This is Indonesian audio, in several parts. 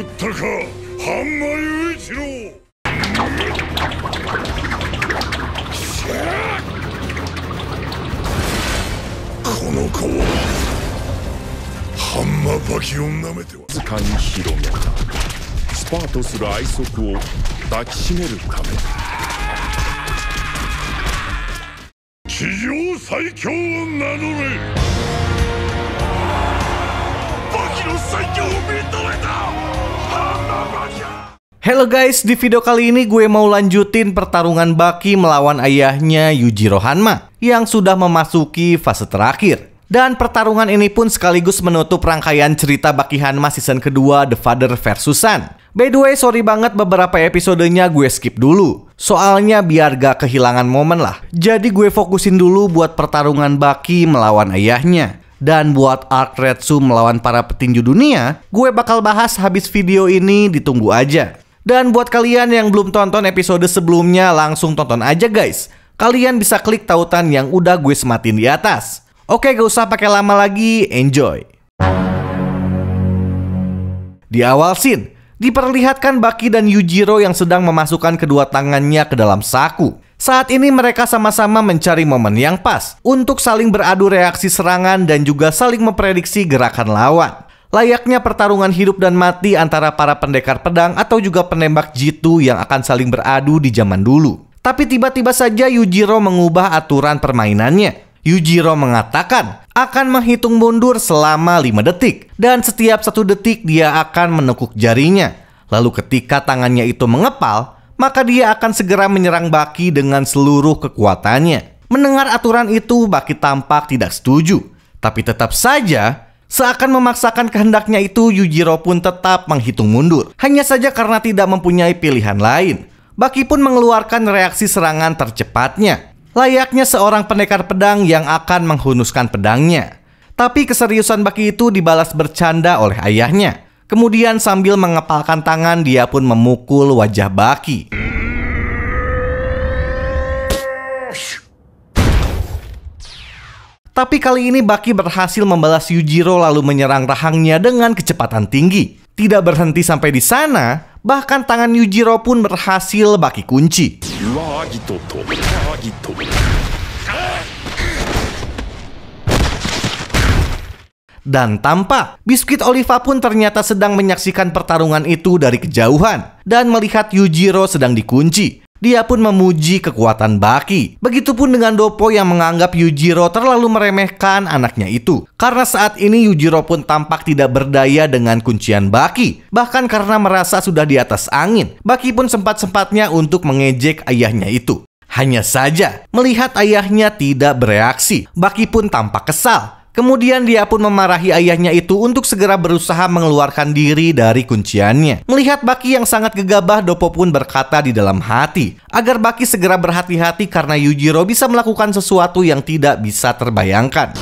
ったか、半馬雄一郎。この子はハンマーバキを舐めては掴み広げたスパートする愛足を抱きしめるため地上最強を名乗れ。バキの最強を認めたハンマーバキや。Hello guys, di video kali ini gue mau lanjutin pertarungan Baki melawan ayahnya Yujiro Hanma yang sudah memasuki fase terakhir. Dan pertarungan ini pun sekaligus menutup rangkaian cerita Baki Hanma season kedua The Father vs Son. By the way, sorry banget beberapa episodenya gue skip dulu. Soalnya biar gak kehilangan momen lah. Jadi gue fokusin dulu buat pertarungan Baki melawan ayahnya. Dan buat arc Retsu melawan para petinju dunia, gue bakal bahas habis video ini, ditunggu aja. Dan buat kalian yang belum tonton episode sebelumnya, langsung tonton aja guys. Kalian bisa klik tautan yang udah gue sematin di atas. Oke, gak usah pakai lama lagi, enjoy. Di awal scene, diperlihatkan Baki dan Yujiro yang sedang memasukkan kedua tangannya ke dalam saku. Saat ini mereka sama-sama mencari momen yang pas untuk saling beradu reaksi serangan dan juga saling memprediksi gerakan lawan. Layaknya pertarungan hidup dan mati antara para pendekar pedang atau juga penembak jitu yang akan saling beradu di zaman dulu. Tapi tiba-tiba saja Yujiro mengubah aturan permainannya. Yujiro mengatakan akan menghitung mundur selama 5 detik. Dan setiap 1 detik dia akan menekuk jarinya. Lalu ketika tangannya itu mengepal, maka dia akan segera menyerang Baki dengan seluruh kekuatannya. Mendengar aturan itu, Baki tampak tidak setuju. Tapi tetap saja, seakan memaksakan kehendaknya itu, Yujiro pun tetap menghitung mundur. Hanya saja karena tidak mempunyai pilihan lain. Baki pun mengeluarkan reaksi serangan tercepatnya. Layaknya seorang pendekar pedang yang akan menghunuskan pedangnya. Tapi keseriusan Baki itu dibalas bercanda oleh ayahnya. Kemudian sambil mengepalkan tangan, dia pun memukul wajah Baki. Tapi kali ini Baki berhasil membalas Yujiro lalu menyerang rahangnya dengan kecepatan tinggi. Tidak berhenti sampai di sana, bahkan tangan Yujiro pun berhasil Baki kunci. Dan tampak Biskuit Oliva pun ternyata sedang menyaksikan pertarungan itu dari kejauhan dan melihat Yujiro sedang dikunci. Dia pun memuji kekuatan Baki. Begitupun dengan Doppo yang menganggap Yujiro terlalu meremehkan anaknya itu. Karena saat ini Yujiro pun tampak tidak berdaya dengan kuncian Baki. Bahkan karena merasa sudah di atas angin, Baki pun sempat-sempatnya untuk mengejek ayahnya itu. Hanya saja, melihat ayahnya tidak bereaksi, Baki pun tampak kesal. Kemudian dia pun memarahi ayahnya itu untuk segera berusaha mengeluarkan diri dari kunciannya. Melihat Baki yang sangat gegabah, Doppo pun berkata di dalam hati agar Baki segera berhati-hati karena Yujiro bisa melakukan sesuatu yang tidak bisa terbayangkan.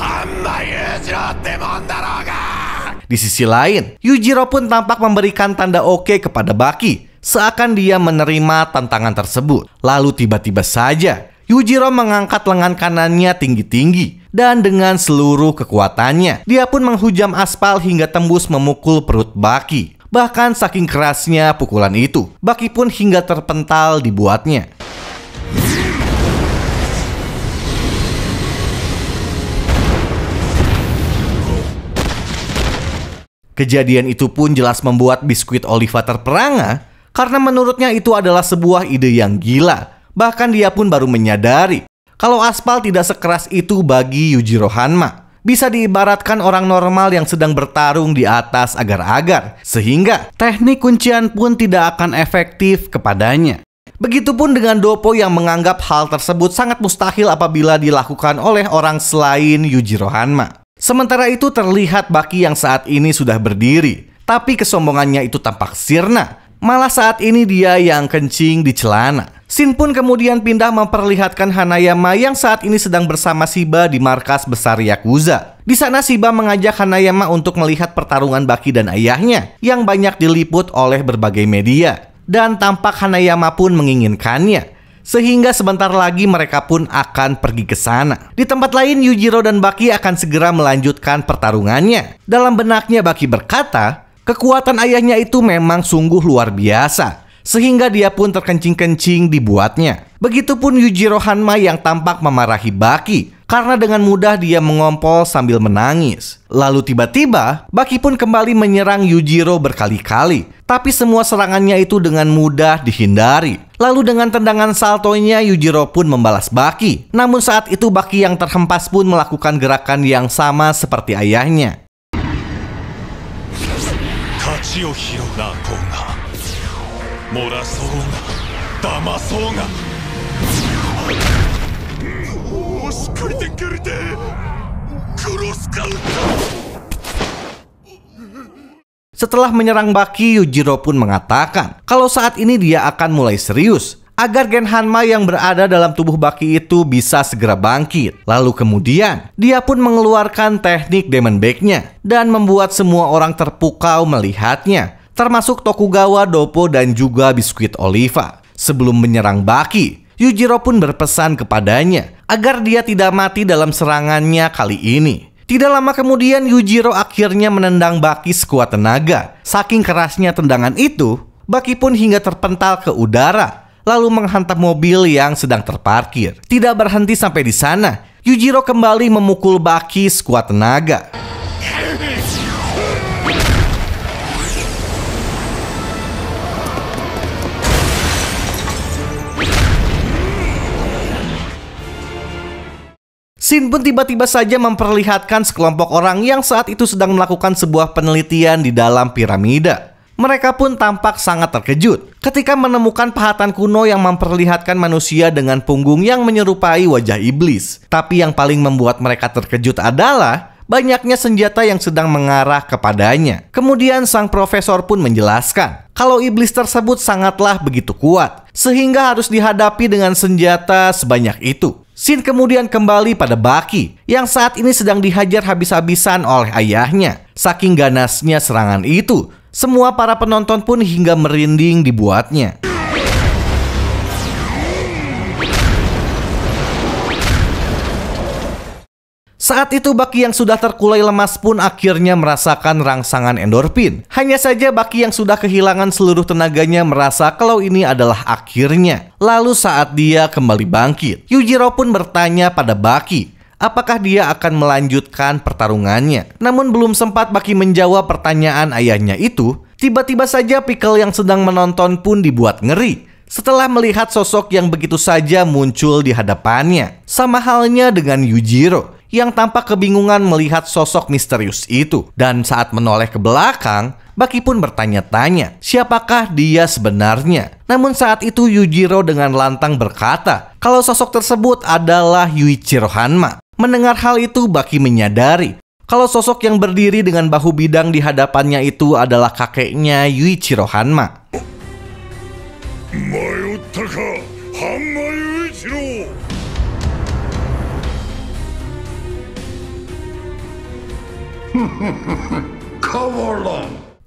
Di sisi lain, Yujiro pun tampak memberikan tanda oke kepada Baki, seakan dia menerima tantangan tersebut. Lalu tiba-tiba saja Yujiro mengangkat lengan kanannya tinggi-tinggi. Dan dengan seluruh kekuatannya, dia pun menghujam aspal hingga tembus memukul perut Baki. Bahkan saking kerasnya pukulan itu, Baki pun hingga terpental dibuatnya. Kejadian itu pun jelas membuat Biskuit Oliva terperangah, karena menurutnya itu adalah sebuah ide yang gila. Bahkan dia pun baru menyadari kalau aspal tidak sekeras itu bagi Yujiro Hanma. Bisa diibaratkan orang normal yang sedang bertarung di atas agar-agar, sehingga teknik kuncian pun tidak akan efektif kepadanya. Begitupun dengan Doppo yang menganggap hal tersebut sangat mustahil apabila dilakukan oleh orang selain Yujiro Hanma. Sementara itu terlihat Baki yang saat ini sudah berdiri, tapi kesombongannya itu tampak sirna. Malah saat ini dia yang kencing di celana. Scene pun kemudian pindah memperlihatkan Hanayama yang saat ini sedang bersama Shiba di markas besar Yakuza. Di sana Shiba mengajak Hanayama untuk melihat pertarungan Baki dan ayahnya yang banyak diliput oleh berbagai media. Dan tampak Hanayama pun menginginkannya. Sehingga sebentar lagi mereka pun akan pergi ke sana. Di tempat lain, Yujiro dan Baki akan segera melanjutkan pertarungannya. Dalam benaknya Baki berkata Kekuatan ayahnya itu memang sungguh luar biasa, sehingga dia pun terkencing-kencing dibuatnya. Begitupun Yujiro Hanma yang tampak memarahi Baki, karena dengan mudah dia mengompol sambil menangis. Lalu tiba-tiba, Baki pun kembali menyerang Yujiro berkali-kali, tapi semua serangannya itu dengan mudah dihindari. Lalu dengan tendangan saltonya, Yujiro pun membalas Baki. Namun saat itu Baki yang terhempas pun melakukan gerakan yang sama seperti ayahnya. Setelah menyerang Baki, Yujiro pun mengatakan kalau saat ini dia akan mulai serius agar Gen Hanma yang berada dalam tubuh Baki itu bisa segera bangkit. Lalu kemudian dia pun mengeluarkan teknik Demon Back-nya dan membuat semua orang terpukau melihatnya, termasuk Tokugawa, Doppo, dan juga Biskuit Oliva. Sebelum menyerang Baki, Yujiro pun berpesan kepadanya agar dia tidak mati dalam serangannya kali ini. Tidak lama kemudian Yujiro akhirnya menendang Baki sekuat tenaga. Saking kerasnya tendangan itu, Baki pun hingga terpental ke udara, lalu menghantam mobil yang sedang terparkir. Tidak berhenti sampai di sana, Yujiro kembali memukul Baki sekuat tenaga. Shin pun tiba-tiba saja memperlihatkan sekelompok orang yang saat itu sedang melakukan sebuah penelitian di dalam piramida. Mereka pun tampak sangat terkejut ketika menemukan pahatan kuno yang memperlihatkan manusia dengan punggung yang menyerupai wajah iblis. Tapi yang paling membuat mereka terkejut adalah banyaknya senjata yang sedang mengarah kepadanya. Kemudian sang profesor pun menjelaskan kalau iblis tersebut sangatlah begitu kuat, sehingga harus dihadapi dengan senjata sebanyak itu. Shin kemudian kembali pada Baki yang saat ini sedang dihajar habis-habisan oleh ayahnya. Saking ganasnya serangan itu, semua para penonton pun hingga merinding dibuatnya. Saat itu Baki yang sudah terkulai lemas pun akhirnya merasakan rangsangan endorfin. Hanya saja Baki yang sudah kehilangan seluruh tenaganya merasa kalau ini adalah akhirnya. Lalu saat dia kembali bangkit, Yujiro pun bertanya pada Baki apakah dia akan melanjutkan pertarungannya. Namun belum sempat Baki menjawab pertanyaan ayahnya itu, tiba-tiba saja Pickle yang sedang menonton pun dibuat ngeri setelah melihat sosok yang begitu saja muncul di hadapannya. Sama halnya dengan Yujiro yang tampak kebingungan melihat sosok misterius itu. Dan saat menoleh ke belakang, Baki pun bertanya-tanya siapakah dia sebenarnya. Namun saat itu Yujiro dengan lantang berkata kalau sosok tersebut adalah Yuichiro Hanma. Mendengar hal itu, Baki menyadari kalau sosok yang berdiri dengan bahu bidang di hadapannya itu adalah kakeknya Yuichiro Hanma. Mayotaka Hanma Yuichiro.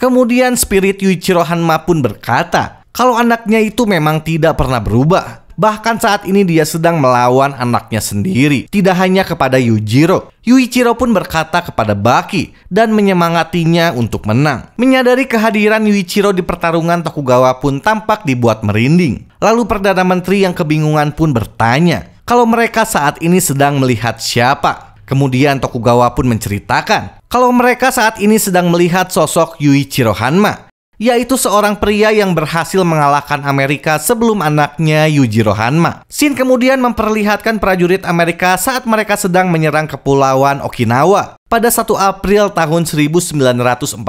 Kemudian spirit Yuichiro Hanma pun berkata kalau anaknya itu memang tidak pernah berubah. Bahkan saat ini dia sedang melawan anaknya sendiri. Tidak hanya kepada Yujiro, Yuichiro pun berkata kepada Baki dan menyemangatinya untuk menang. Menyadari kehadiran Yuichiro di pertarungan, Tokugawa pun tampak dibuat merinding. Lalu Perdana Menteri yang kebingungan pun bertanya kalau mereka saat ini sedang melihat siapa. Kemudian Tokugawa pun menceritakan kalau mereka saat ini sedang melihat sosok Yuichiro Hanma, yaitu seorang pria yang berhasil mengalahkan Amerika sebelum anaknya Yujiro Hanma. Shin kemudian memperlihatkan prajurit Amerika saat mereka sedang menyerang kepulauan Okinawa pada 1 April tahun 1945.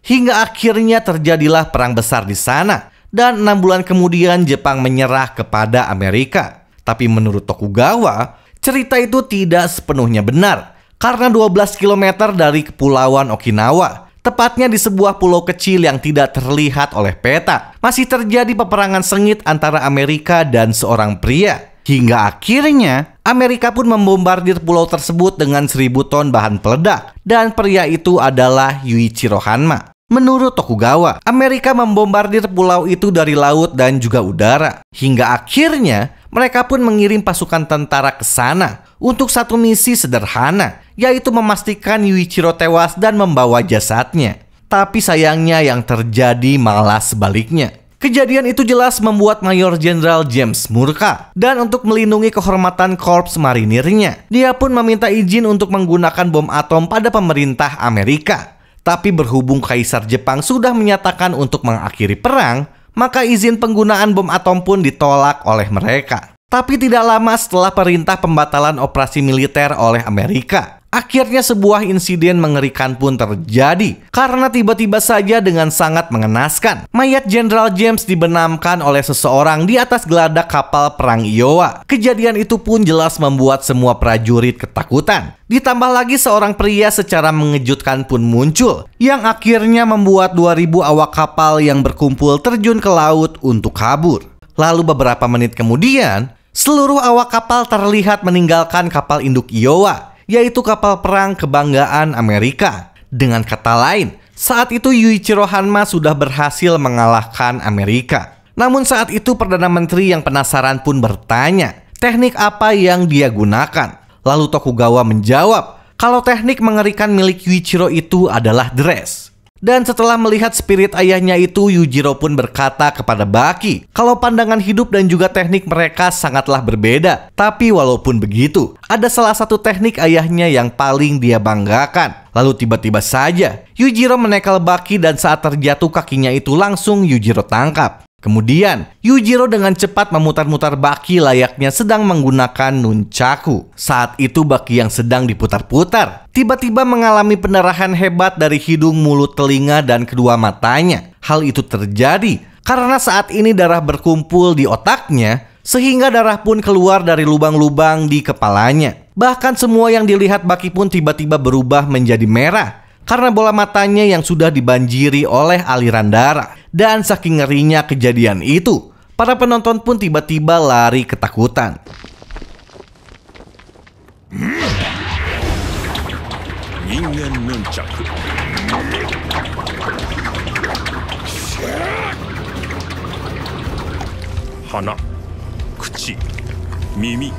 Hingga akhirnya terjadilah perang besar di sana, dan 6 bulan kemudian Jepang menyerah kepada Amerika. Tapi menurut Tokugawa, cerita itu tidak sepenuhnya benar, karena 12 km dari kepulauan Okinawa, tepatnya di sebuah pulau kecil yang tidak terlihat oleh peta, masih terjadi peperangan sengit antara Amerika dan seorang pria. Hingga akhirnya Amerika pun membombardir pulau tersebut dengan 1000 ton bahan peledak, dan pria itu adalah Yuichiro Hanma. Menurut Tokugawa, Amerika membombardir pulau itu dari laut dan juga udara. Hingga akhirnya mereka pun mengirim pasukan tentara ke sana untuk satu misi sederhana, yaitu memastikan Yuichiro tewas dan membawa jasadnya. Tapi sayangnya yang terjadi malah sebaliknya. Kejadian itu jelas membuat Mayor Jenderal James murka. Dan untuk melindungi kehormatan Korps Marinirnya, dia pun meminta izin untuk menggunakan bom atom pada pemerintah Amerika. Tapi berhubung Kaisar Jepang sudah menyatakan untuk mengakhiri perang, maka izin penggunaan bom atom pun ditolak oleh mereka. Tapi tidak lama setelah perintah pembatalan operasi militer oleh Amerika, akhirnya sebuah insiden mengerikan pun terjadi. Karena tiba-tiba saja dengan sangat mengenaskan, mayat Jenderal James dibenamkan oleh seseorang di atas geladak kapal perang Iowa. Kejadian itu pun jelas membuat semua prajurit ketakutan. Ditambah lagi seorang pria secara mengejutkan pun muncul, yang akhirnya membuat 2000 awak kapal yang berkumpul terjun ke laut untuk kabur. Lalu beberapa menit kemudian, seluruh awak kapal terlihat meninggalkan kapal induk Iowa, yaitu kapal perang kebanggaan Amerika. Dengan kata lain, saat itu Yuichiro Hanma sudah berhasil mengalahkan Amerika. Namun saat itu Perdana Menteri yang penasaran pun bertanya, teknik apa yang dia gunakan? Lalu Tokugawa menjawab, kalau teknik mengerikan milik Yuichiro itu adalah dress. Dan setelah melihat spirit ayahnya itu, Yujiro pun berkata kepada Baki kalau pandangan hidup dan juga teknik mereka sangatlah berbeda. Tapi walaupun begitu, ada salah satu teknik ayahnya yang paling dia banggakan. Lalu tiba-tiba saja Yujiro menekel Baki dan saat terjatuh kakinya itu langsung Yujiro tangkap. Kemudian, Yujiro dengan cepat memutar-mutar Baki layaknya sedang menggunakan nunchaku. Saat itu Baki yang sedang diputar-putar tiba-tiba mengalami pendarahan hebat dari hidung, mulut, telinga, dan kedua matanya. Hal itu terjadi karena saat ini darah berkumpul di otaknya, sehingga darah pun keluar dari lubang-lubang di kepalanya. Bahkan semua yang dilihat Baki pun tiba-tiba berubah menjadi merah karena bola matanya yang sudah dibanjiri oleh aliran darah. Dan saking ngerinya kejadian itu, para penonton pun tiba-tiba lari ketakutan. Ningen nunchaku. Hana, kuchi, mimi.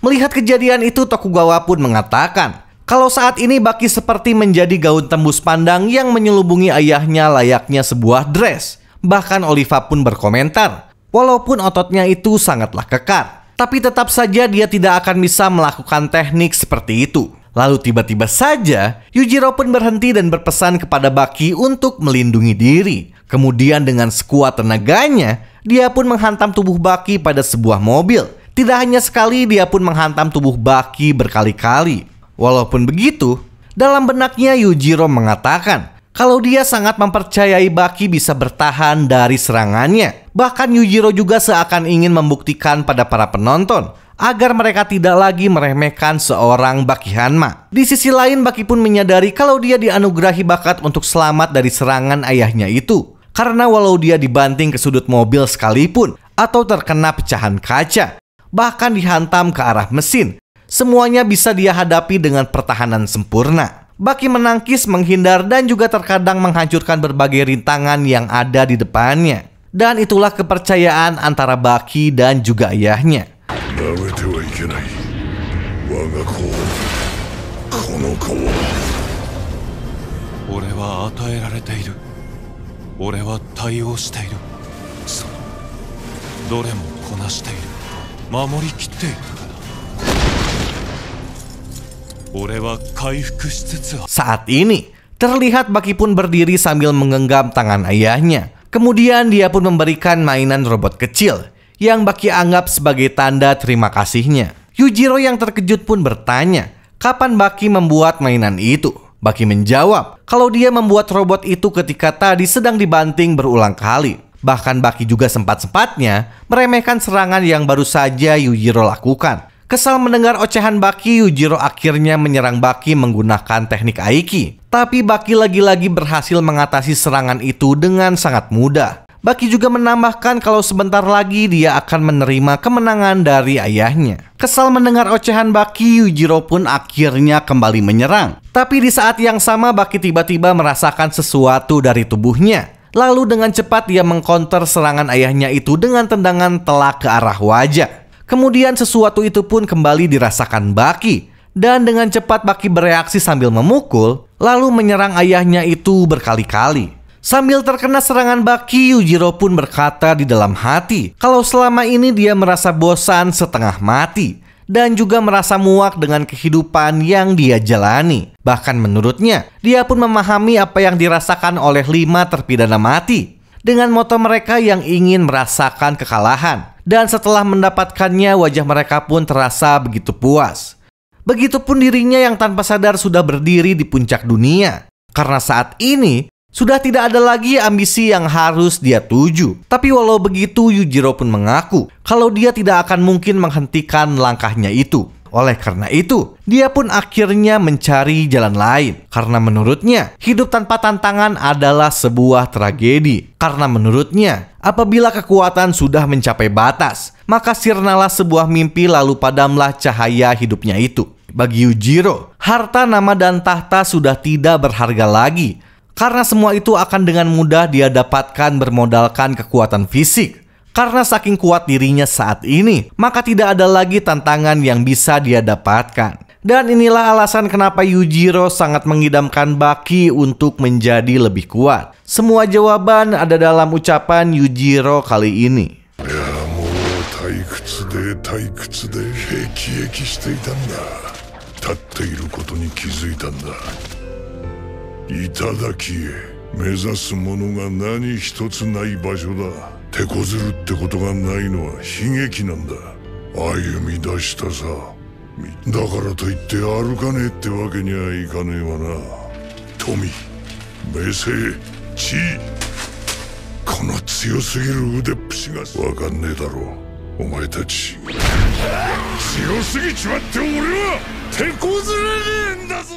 Melihat kejadian itu, Tokugawa pun mengatakan kalau saat ini Baki seperti menjadi gaun tembus pandang yang menyelubungi ayahnya layaknya sebuah dress. Bahkan Oliva pun berkomentar, walaupun ototnya itu sangatlah kekar, tapi tetap saja dia tidak akan bisa melakukan teknik seperti itu. Lalu tiba-tiba saja Yujiro pun berhenti dan berpesan kepada Baki untuk melindungi diri. Kemudian dengan sekuat tenaganya, dia pun menghantam tubuh Baki pada sebuah mobil. Tidak hanya sekali, dia pun menghantam tubuh Baki berkali-kali. Walaupun begitu, dalam benaknya Yujiro mengatakan kalau dia sangat mempercayai Baki bisa bertahan dari serangannya. Bahkan Yujiro juga seakan ingin membuktikan pada para penonton agar mereka tidak lagi meremehkan seorang Baki Hanma. Di sisi lain, Baki pun menyadari kalau dia dianugerahi bakat untuk selamat dari serangan ayahnya itu. Karena walau dia dibanting ke sudut mobil sekalipun atau terkena pecahan kaca, bahkan dihantam ke arah mesin, semuanya bisa dia hadapi dengan pertahanan sempurna. Baki menangkis, menghindar, dan juga terkadang menghancurkan berbagai rintangan yang ada di depannya. Dan itulah kepercayaan antara Baki dan juga ayahnya. Saat ini, terlihat Baki pun berdiri sambil menggenggam tangan ayahnya. Kemudian dia pun memberikan mainan robot kecil yang Baki anggap sebagai tanda terima kasihnya. Yujiro yang terkejut pun bertanya, kapan Baki membuat mainan itu? Baki menjawab kalau dia membuat robot itu ketika tadi sedang dibanting berulang kali. Bahkan Baki juga sempat-sempatnya meremehkan serangan yang baru saja Yujiro lakukan. Kesal mendengar ocehan Baki, Yujiro akhirnya menyerang Baki menggunakan teknik Aiki. Tapi Baki lagi-lagi berhasil mengatasi serangan itu dengan sangat mudah. Baki juga menambahkan kalau sebentar lagi dia akan menerima kemenangan dari ayahnya. Kesal mendengar ocehan Baki, Yujiro pun akhirnya kembali menyerang. Tapi di saat yang sama Baki tiba-tiba merasakan sesuatu dari tubuhnya. Lalu dengan cepat dia mengcounter serangan ayahnya itu dengan tendangan telak ke arah wajah. Kemudian sesuatu itu pun kembali dirasakan Baki. Dan dengan cepat Baki bereaksi sambil memukul, lalu menyerang ayahnya itu berkali-kali. Sambil terkena serangan Baki, Yujiro pun berkata di dalam hati kalau selama ini dia merasa bosan setengah mati dan juga merasa muak dengan kehidupan yang dia jalani. Bahkan menurutnya, dia pun memahami apa yang dirasakan oleh 5 terpidana mati dengan moto mereka yang ingin merasakan kekalahan. Dan setelah mendapatkannya, wajah mereka pun terasa begitu puas. Begitupun dirinya yang tanpa sadar sudah berdiri di puncak dunia. Karena saat ini, sudah tidak ada lagi ambisi yang harus dia tuju. Tapi walau begitu, Yujiro pun mengaku kalau dia tidak akan mungkin menghentikan langkahnya itu. Oleh karena itu, dia pun akhirnya mencari jalan lain. Karena menurutnya, hidup tanpa tantangan adalah sebuah tragedi. Karena menurutnya, apabila kekuatan sudah mencapai batas, maka sirnalah sebuah mimpi lalu padamlah cahaya hidupnya itu. Bagi Yujiro, harta, nama, dan tahta sudah tidak berharga lagi. Karena semua itu akan dengan mudah dia dapatkan bermodalkan kekuatan fisik. Karena saking kuat dirinya saat ini, maka tidak ada lagi tantangan yang bisa dia dapatkan. Dan inilah alasan kenapa Yujiro sangat mengidamkan Baki untuk menjadi lebih kuat. Semua jawaban ada dalam ucapan Yujiro kali ini. 退屈でへきへきしていたんだ。立っていることに気づいたんだ。頂へ目指すものが何一つない場所だ。手こずるってことがないのは悲劇なんだ。歩み出したさ。だからといって歩かねえってわけにはいかねえわな。富、名声、地位、この強すぎる腕っぷしがわかんねえだろう。お前たち強すぎちまって俺は手こずれねえんだぞ。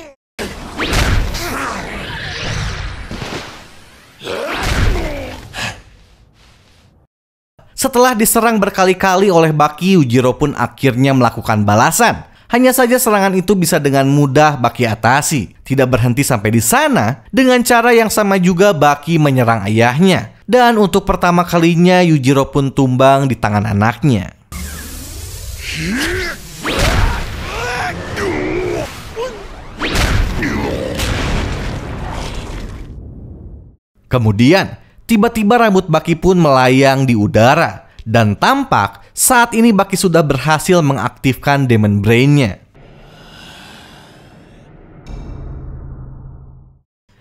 Setelah diserang berkali-kali oleh Baki, Yujiro pun akhirnya melakukan balasan. Hanya saja serangan itu bisa dengan mudah Baki atasi. Tidak berhenti sampai di sana, dengan cara yang sama juga Baki menyerang ayahnya. Dan untuk pertama kalinya Yujiro pun tumbang di tangan anaknya. Kemudian, tiba-tiba rambut Baki pun melayang di udara. Dan tampak saat ini Baki sudah berhasil mengaktifkan Demon Brain-nya.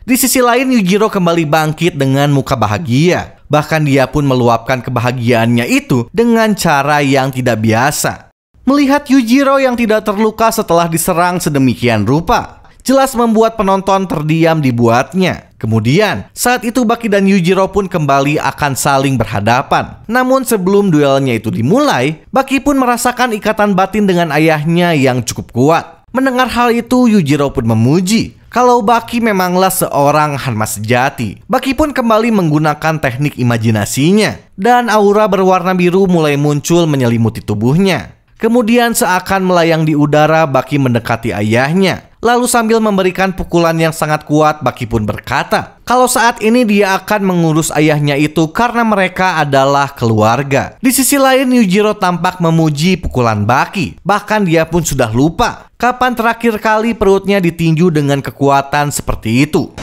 Di sisi lain, Yujiro kembali bangkit dengan muka bahagia. Bahkan dia pun meluapkan kebahagiaannya itu dengan cara yang tidak biasa. Melihat Yujiro yang tidak terluka setelah diserang sedemikian rupa, jelas membuat penonton terdiam dibuatnya. Kemudian, saat itu Baki dan Yujiro pun kembali akan saling berhadapan. Namun sebelum duelnya itu dimulai, Baki pun merasakan ikatan batin dengan ayahnya yang cukup kuat. Mendengar hal itu, Yujiro pun memuji kalau Baki memanglah seorang Hanma sejati. Baki pun kembali menggunakan teknik imajinasinya, dan aura berwarna biru mulai muncul menyelimuti tubuhnya. Kemudian seakan melayang di udara, Baki mendekati ayahnya. Lalu sambil memberikan pukulan yang sangat kuat, Baki pun berkata kalau saat ini dia akan mengurus ayahnya itu karena mereka adalah keluarga. Di sisi lain, Yujiro tampak memuji pukulan Baki. Bahkan dia pun sudah lupa kapan terakhir kali perutnya ditinju dengan kekuatan seperti itu.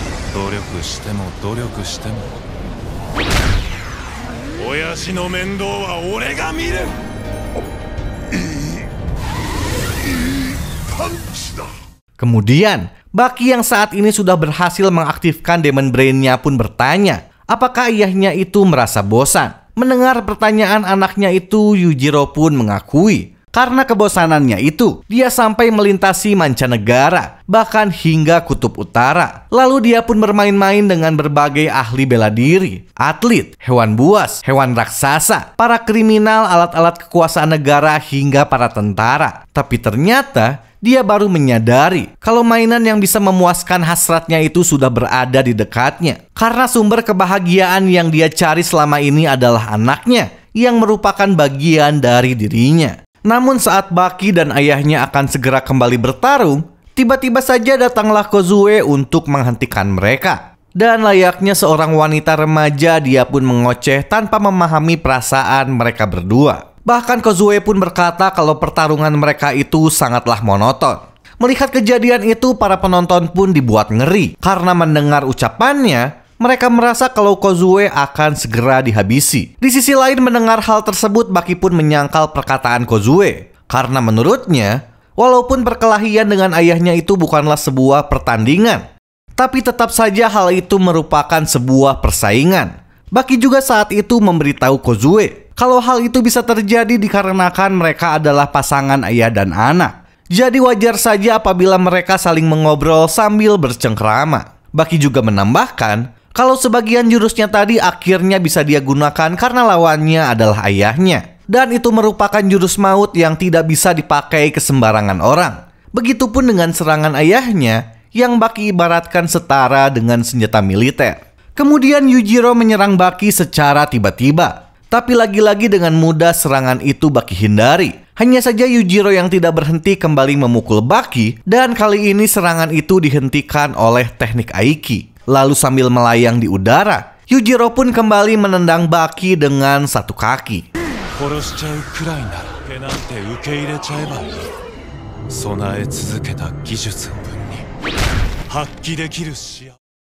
Kemudian, Baki yang saat ini sudah berhasil mengaktifkan Demon Brain-nya pun bertanya, apakah ayahnya itu merasa bosan? Mendengar pertanyaan anaknya itu, Yujiro pun mengakui karena kebosanannya itu, dia sampai melintasi mancanegara, bahkan hingga kutub utara. Lalu dia pun bermain-main dengan berbagai ahli bela diri, atlet, hewan buas, hewan raksasa, para kriminal, alat-alat kekuasaan negara, hingga para tentara. Tapi ternyata dia baru menyadari kalau mainan yang bisa memuaskan hasratnya itu sudah berada di dekatnya. Karena sumber kebahagiaan yang dia cari selama ini adalah anaknya, yang merupakan bagian dari dirinya. Namun saat Baki dan ayahnya akan segera kembali bertarung, tiba-tiba saja datanglah Kozue untuk menghentikan mereka. Dan layaknya seorang wanita remaja, dia pun mengoceh tanpa memahami perasaan mereka berdua. Bahkan Kozue pun berkata kalau pertarungan mereka itu sangatlah monoton. Melihat kejadian itu, para penonton pun dibuat ngeri. Karena mendengar ucapannya, mereka merasa kalau Kozue akan segera dihabisi. Di sisi lain, mendengar hal tersebut, Baki pun menyangkal perkataan Kozue. Karena menurutnya, walaupun perkelahian dengan ayahnya itu bukanlah sebuah pertandingan, tapi tetap saja hal itu merupakan sebuah persaingan. Baki juga saat itu memberitahu Kozue kalau hal itu bisa terjadi dikarenakan mereka adalah pasangan ayah dan anak. Jadi wajar saja apabila mereka saling mengobrol sambil bercengkrama. Baki juga menambahkan kalau sebagian jurusnya tadi akhirnya bisa dia gunakan karena lawannya adalah ayahnya. Dan itu merupakan jurus maut yang tidak bisa dipakai ke sembarangan orang. Begitupun dengan serangan ayahnya yang Baki ibaratkan setara dengan senjata militer. Kemudian Yujiro menyerang Baki secara tiba-tiba. Tapi lagi-lagi dengan mudah serangan itu Baki hindari. Hanya saja Yujiro yang tidak berhenti kembali memukul Baki, dan kali ini serangan itu dihentikan oleh teknik Aiki. Lalu sambil melayang di udara, Yujiro pun kembali menendang Baki dengan satu kaki.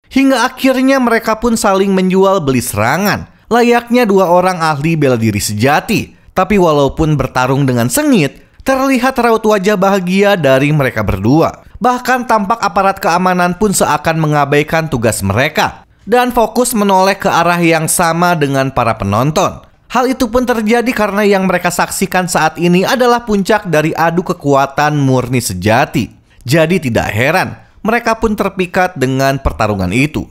Hingga akhirnya mereka pun saling menjual beli serangan, layaknya dua orang ahli bela diri sejati. Tapi walaupun bertarung dengan sengit, terlihat raut wajah bahagia dari mereka berdua. Bahkan tampak aparat keamanan pun seakan mengabaikan tugas mereka dan fokus menoleh ke arah yang sama dengan para penonton. Hal itu pun terjadi karena yang mereka saksikan saat ini adalah puncak dari adu kekuatan murni sejati. Jadi tidak heran mereka pun terpikat dengan pertarungan itu.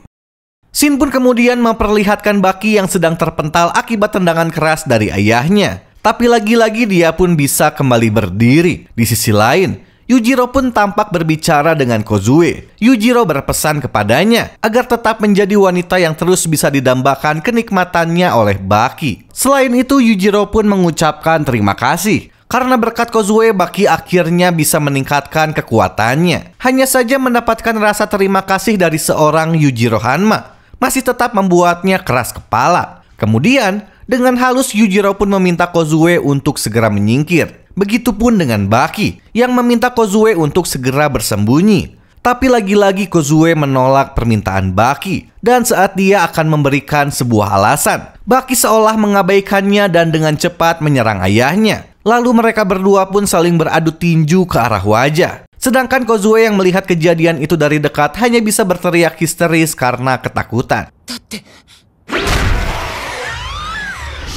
Shin pun kemudian memperlihatkan Baki yang sedang terpental akibat tendangan keras dari ayahnya. Tapi lagi-lagi dia pun bisa kembali berdiri. Di sisi lain, Yujiro pun tampak berbicara dengan Kozue. Yujiro berpesan kepadanya agar tetap menjadi wanita yang terus bisa didambakan kenikmatannya oleh Baki. Selain itu, Yujiro pun mengucapkan terima kasih. Karena berkat Kozue, Baki akhirnya bisa meningkatkan kekuatannya. Hanya saja mendapatkan rasa terima kasih dari seorang Yujiro Hanma masih tetap membuatnya keras kepala. Kemudian, dengan halus Yujiro pun meminta Kozue untuk segera menyingkir. Begitupun dengan Baki yang meminta Kozue untuk segera bersembunyi. Tapi lagi-lagi Kozue menolak permintaan Baki. Dan saat dia akan memberikan sebuah alasan, Baki seolah mengabaikannya dan dengan cepat menyerang ayahnya. Lalu mereka berdua pun saling beradu tinju ke arah wajah. Sedangkan Kozue yang melihat kejadian itu dari dekat hanya bisa berteriak histeris karena ketakutan.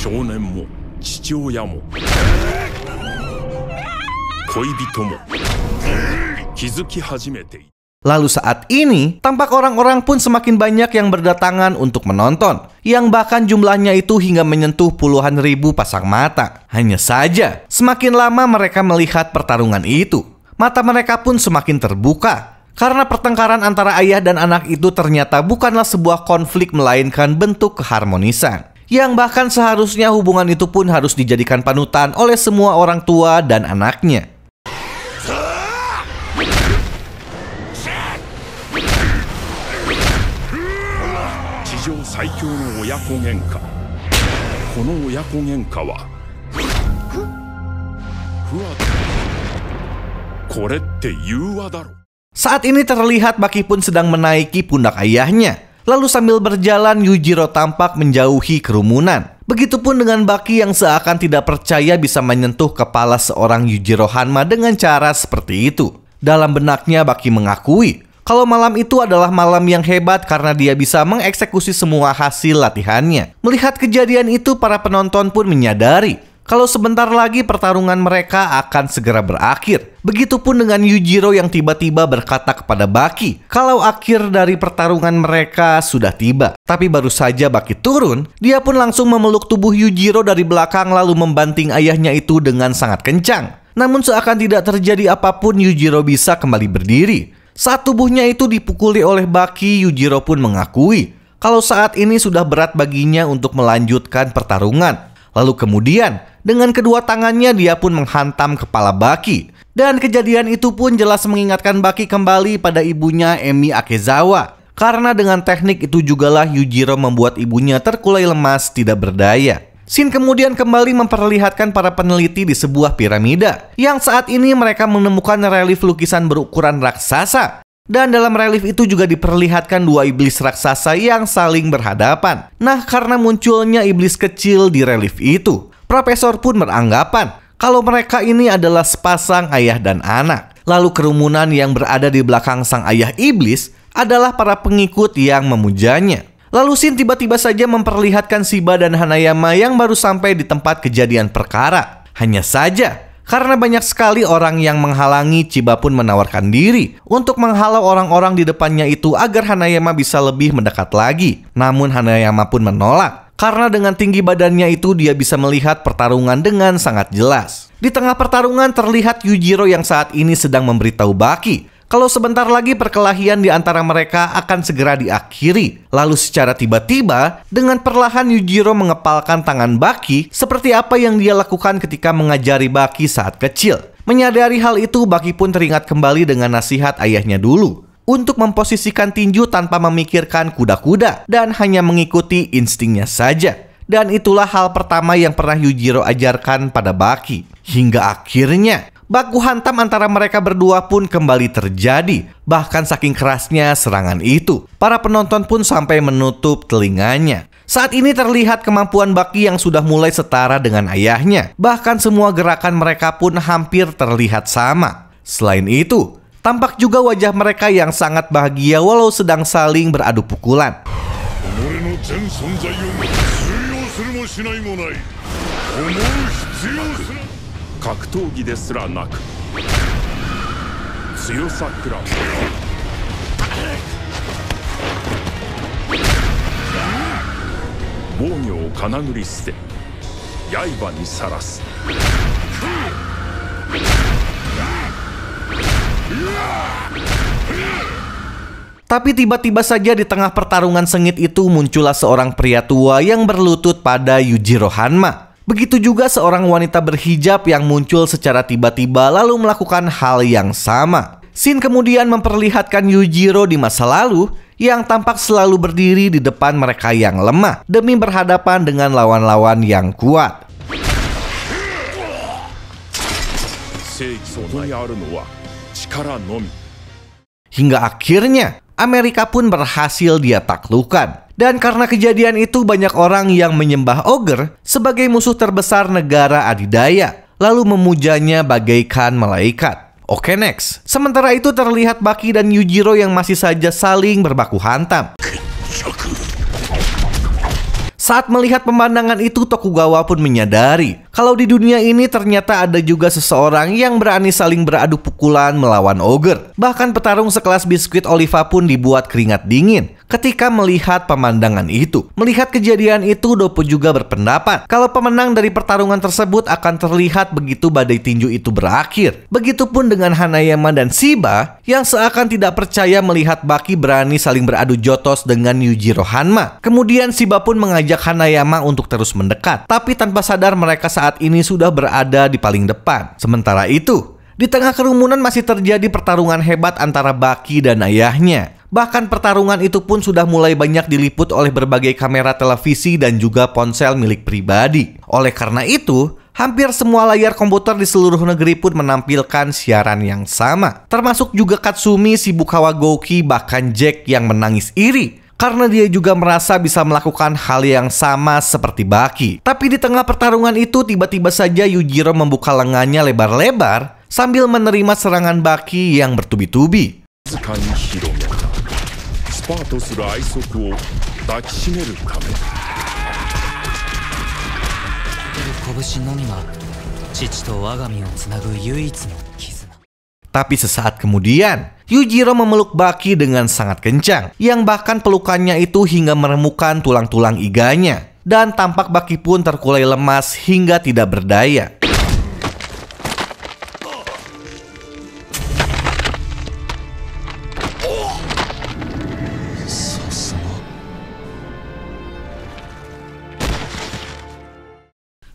少年も父親も恋人も気づき始めている. Lalu saat ini, tampak orang-orang pun semakin banyak yang berdatangan untuk menonton, yang bahkan jumlahnya itu hingga menyentuh puluhan ribu pasang mata. Hanya saja, semakin lama mereka melihat pertarungan itu, mata mereka pun semakin terbuka. Karena pertengkaran antara ayah dan anak itu ternyata bukanlah sebuah konflik, melainkan bentuk keharmonisan. Yang bahkan seharusnya hubungan itu pun harus dijadikan panutan oleh semua orang tua dan anaknya. Saat ini terlihat Baki pun sedang menaiki pundak ayahnya. Lalu sambil berjalan, Yujiro tampak menjauhi kerumunan. Begitupun dengan Baki yang seakan tidak percaya bisa menyentuh kepala seorang Yujiro Hanma dengan cara seperti itu. Dalam benaknya Baki mengakui kalau malam itu adalah malam yang hebat karena dia bisa mengeksekusi semua hasil latihannya. Melihat kejadian itu, para penonton pun menyadari kalau sebentar lagi pertarungan mereka akan segera berakhir. Begitupun dengan Yujiro yang tiba-tiba berkata kepada Baki kalau akhir dari pertarungan mereka sudah tiba. Tapi baru saja Baki turun, dia pun langsung memeluk tubuh Yujiro dari belakang lalu membanting ayahnya itu dengan sangat kencang. Namun seakan tidak terjadi apapun, Yujiro bisa kembali berdiri. Saat tubuhnya itu dipukuli oleh Baki, Yujiro pun mengakui kalau saat ini sudah berat baginya untuk melanjutkan pertarungan. Lalu kemudian, dengan kedua tangannya dia pun menghantam kepala Baki. Dan kejadian itu pun jelas mengingatkan Baki kembali pada ibunya Emi Akezawa. Karena dengan teknik itu jugalah Yujiro membuat ibunya terkulai lemas tidak berdaya. Scene kemudian kembali memperlihatkan para peneliti di sebuah piramida, yang saat ini mereka menemukan relief lukisan berukuran raksasa. Dan dalam relief itu juga diperlihatkan dua iblis raksasa yang saling berhadapan. Nah, karena munculnya iblis kecil di relief itu, Profesor pun beranggapan kalau mereka ini adalah sepasang ayah dan anak. Lalu kerumunan yang berada di belakang sang ayah iblis adalah para pengikut yang memujanya. Lalu Shin tiba-tiba saja memperlihatkan Shiba dan Hanayama yang baru sampai di tempat kejadian perkara. Hanya saja, karena banyak sekali orang yang menghalangi, Chiba pun menawarkan diri untuk menghalau orang-orang di depannya itu agar Hanayama bisa lebih mendekat lagi. Namun Hanayama pun menolak, karena dengan tinggi badannya itu dia bisa melihat pertarungan dengan sangat jelas. Di tengah pertarungan terlihat Yujiro yang saat ini sedang memberitahu Baki kalau sebentar lagi perkelahian di antara mereka akan segera diakhiri. Lalu secara tiba-tiba, dengan perlahan Yujiro mengepalkan tangan Baki seperti apa yang dia lakukan ketika mengajari Baki saat kecil. Menyadari hal itu, Baki pun teringat kembali dengan nasihat ayahnya dulu untuk memposisikan tinju tanpa memikirkan kuda-kuda dan hanya mengikuti instingnya saja. Dan itulah hal pertama yang pernah Yujiro ajarkan pada Baki. Hingga akhirnya baku hantam antara mereka berdua pun kembali terjadi. Bahkan saking kerasnya serangan itu, para penonton pun sampai menutup telinganya. Saat ini terlihat kemampuan Baki yang sudah mulai setara dengan ayahnya. Bahkan semua gerakan mereka pun hampir terlihat sama. Selain itu, tampak juga wajah mereka yang sangat bahagia walau sedang saling beradu pukulan. Tapi tiba-tiba saja di tengah pertarungan sengit itu muncullah seorang pria tua yang berlutut pada Yujiro Hanma. Begitu juga seorang wanita berhijab yang muncul secara tiba-tiba lalu melakukan hal yang sama. Shin kemudian memperlihatkan Yujiro di masa lalu yang tampak selalu berdiri di depan mereka yang lemah demi berhadapan dengan lawan-lawan yang kuat. Hingga akhirnya Amerika pun berhasil dia taklukkan. Dan karena kejadian itu banyak orang yang menyembah Ogre sebagai musuh terbesar negara adidaya, lalu memujanya bagaikan malaikat. Oke, next. Sementara itu terlihat Baki dan Yujiro yang masih saja saling berbaku hantam. Saat melihat pemandangan itu, Tokugawa pun menyadari kalau di dunia ini ternyata ada juga seseorang yang berani saling beradu pukulan melawan Ogre. Bahkan petarung sekelas Biskuit Oliva pun dibuat keringat dingin ketika melihat pemandangan itu. Melihat kejadian itu, Doppo juga berpendapat kalau pemenang dari pertarungan tersebut akan terlihat begitu badai tinju itu berakhir. Begitupun dengan Hanayama dan Shiba yang seakan tidak percaya melihat Baki berani saling beradu jotos dengan Yujiro Hanma. Kemudian Shiba pun mengajak Hanayama untuk terus mendekat, tapi tanpa sadar mereka saat ini sudah berada di paling depan. Sementara itu, di tengah kerumunan masih terjadi pertarungan hebat antara Baki dan ayahnya. Bahkan pertarungan itu pun sudah mulai banyak diliput oleh berbagai kamera televisi dan juga ponsel milik pribadi. Oleh karena itu, hampir semua layar komputer di seluruh negeri pun menampilkan siaran yang sama. Termasuk juga Katsumi, Shibukawa Gouki, bahkan Jack yang menangis iri karena dia juga merasa bisa melakukan hal yang sama seperti Baki. Tapi di tengah pertarungan itu tiba-tiba saja Yujiro membuka lengannya lebar-lebar sambil menerima serangan Baki yang bertubi-tubi. Tapi sesaat kemudian, Yujiro memeluk Baki dengan sangat kencang, yang bahkan pelukannya itu hingga meremukan tulang-tulang iganya. Dan tampak Baki pun terkulai lemas hingga tidak berdaya.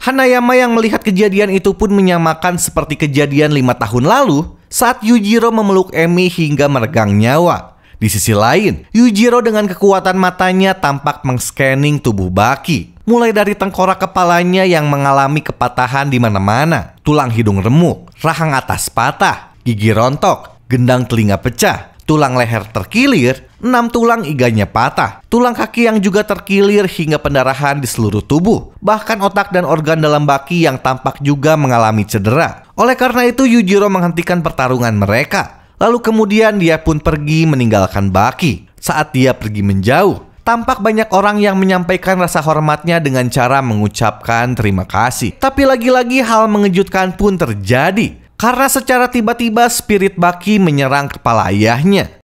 Hanayama yang melihat kejadian itu pun menyamakan seperti kejadian 5 tahun lalu saat Yujiro memeluk Emi hingga meregang nyawa. Di sisi lain, Yujiro dengan kekuatan matanya tampak meng-scanning tubuh Baki. mulai dari tengkorak kepalanya yang mengalami kepatahan di mana-mana, tulang hidung remuk, rahang atas patah, gigi rontok, gendang telinga pecah, tulang leher terkilir, 6 tulang iganya patah, tulang kaki yang juga terkilir hingga pendarahan di seluruh tubuh, bahkan otak dan organ dalam Baki yang tampak juga mengalami cedera. Oleh karena itu Yujiro menghentikan pertarungan mereka. Lalu kemudian dia pun pergi meninggalkan Baki. Saat dia pergi menjauh, tampak banyak orang yang menyampaikan rasa hormatnya dengan cara mengucapkan terima kasih. Tapi lagi-lagi hal mengejutkan pun terjadi, karena secara tiba-tiba spirit Baki menyerang kepala ayahnya.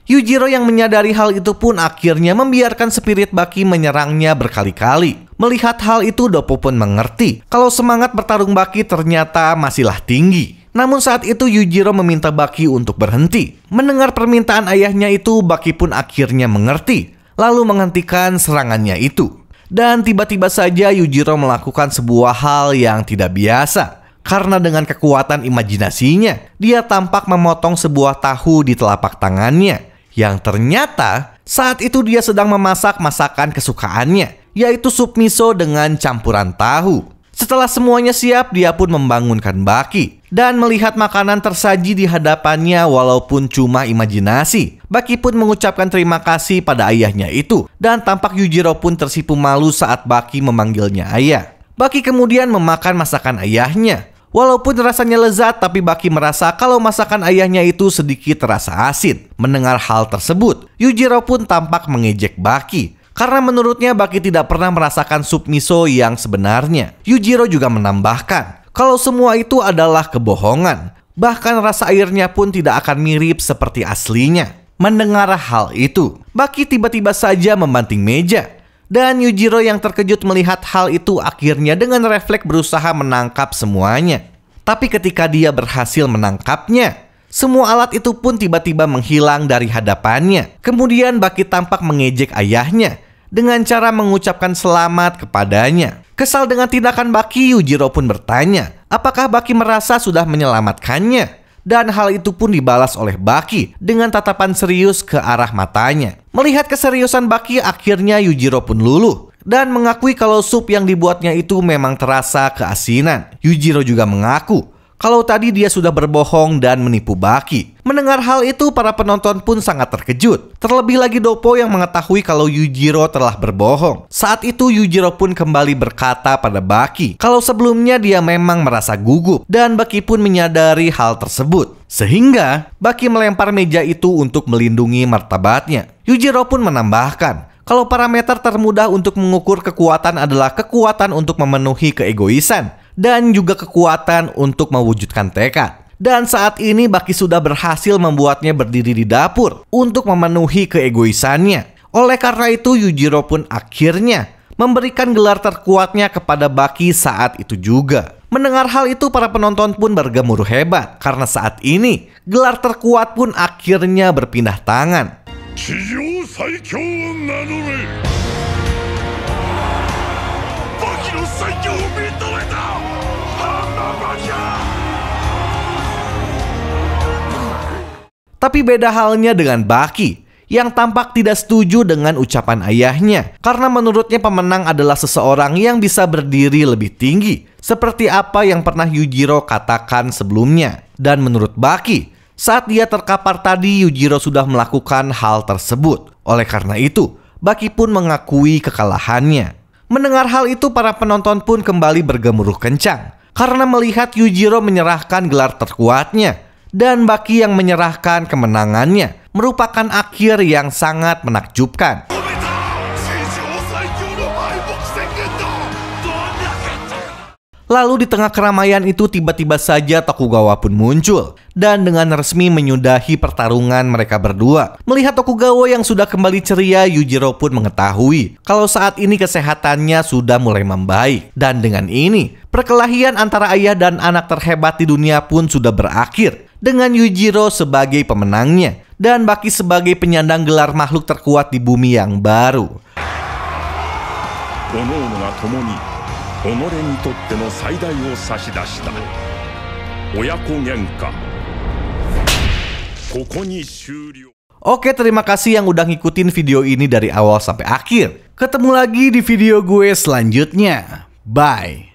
Yujiro yang menyadari hal itu pun akhirnya membiarkan spirit Baki menyerangnya berkali-kali. Melihat hal itu, Doppo pun mengerti kalau semangat bertarung Baki ternyata masihlah tinggi. Namun saat itu Yujiro meminta Baki untuk berhenti. Mendengar permintaan ayahnya itu, Baki pun akhirnya mengerti, lalu menghentikan serangannya itu. Dan tiba-tiba saja Yujiro melakukan sebuah hal yang tidak biasa. Karena dengan kekuatan imajinasinya, dia tampak memotong sebuah tahu di telapak tangannya. Yang ternyata saat itu dia sedang memasak masakan kesukaannya, yaitu sup miso dengan campuran tahu. Setelah semuanya siap, dia pun membangunkan Baki. Dan melihat makanan tersaji di hadapannya walaupun cuma imajinasi, Baki pun mengucapkan terima kasih pada ayahnya itu. Dan tampak Yujiro pun tersipu malu saat Baki memanggilnya ayah. Baki kemudian memakan masakan ayahnya. Walaupun rasanya lezat, tapi Baki merasa kalau masakan ayahnya itu sedikit terasa asin. Mendengar hal tersebut, Yujiro pun tampak mengejek Baki. Karena menurutnya Baki tidak pernah merasakan sup miso yang sebenarnya. Yujiro juga menambahkan kalau semua itu adalah kebohongan. Bahkan rasa airnya pun tidak akan mirip seperti aslinya. Mendengar hal itu, Baki tiba-tiba saja membanting meja. Dan Yujiro yang terkejut melihat hal itu akhirnya dengan refleks berusaha menangkap semuanya. Tapi ketika dia berhasil menangkapnya, semua alat itu pun tiba-tiba menghilang dari hadapannya. Kemudian Baki tampak mengejek ayahnya dengan cara mengucapkan selamat kepadanya. Kesal dengan tindakan Baki, Yujiro pun bertanya, apakah Baki merasa sudah menyelamatkannya? Dan hal itu pun dibalas oleh Baki dengan tatapan serius ke arah matanya. Melihat keseriusan Baki, akhirnya Yujiro pun luluh dan mengakui kalau sup yang dibuatnya itu memang terasa keasinan. Yujiro juga mengaku kalau tadi dia sudah berbohong dan menipu Baki. Mendengar hal itu, para penonton pun sangat terkejut. Terlebih lagi Doppo yang mengetahui kalau Yujiro telah berbohong. Saat itu Yujiro pun kembali berkata pada Baki kalau sebelumnya dia memang merasa gugup. Dan Baki pun menyadari hal tersebut. Sehingga Baki melempar meja itu untuk melindungi martabatnya. Yujiro pun menambahkan kalau parameter termudah untuk mengukur kekuatan adalah kekuatan untuk memenuhi keegoisan dan juga kekuatan untuk mewujudkan tekad. Dan saat ini Baki sudah berhasil membuatnya berdiri di dapur untuk memenuhi keegoisannya. Oleh karena itu Yujiro pun akhirnya memberikan gelar terkuatnya kepada Baki saat itu juga. Mendengar hal itu, para penonton pun bergemuruh hebat karena saat ini gelar terkuat pun akhirnya berpindah tangan. Tapi beda halnya dengan Baki yang tampak tidak setuju dengan ucapan ayahnya. Karena menurutnya pemenang adalah seseorang yang bisa berdiri lebih tinggi, seperti apa yang pernah Yujiro katakan sebelumnya. Dan menurut Baki, saat dia terkapar tadi Yujiro sudah melakukan hal tersebut. Oleh karena itu, Baki pun mengakui kekalahannya. Mendengar hal itu, para penonton pun kembali bergemuruh kencang karena melihat Yujiro menyerahkan gelar terkuatnya. Dan Baki yang menyerahkan kemenangannya merupakan akhir yang sangat menakjubkan. Lalu di tengah keramaian itu tiba-tiba saja Tokugawa pun muncul dan dengan resmi menyudahi pertarungan mereka berdua. Melihat Tokugawa yang sudah kembali ceria, Yujiro pun mengetahui kalau saat ini kesehatannya sudah mulai membaik. Dan dengan ini, perkelahian antara ayah dan anak terhebat di dunia pun sudah berakhir dengan Yujiro sebagai pemenangnya dan Baki sebagai penyandang gelar makhluk terkuat di bumi yang baru. Oke, terima kasih yang udah ngikutin video ini dari awal sampai akhir. Ketemu lagi di video gue selanjutnya. Bye.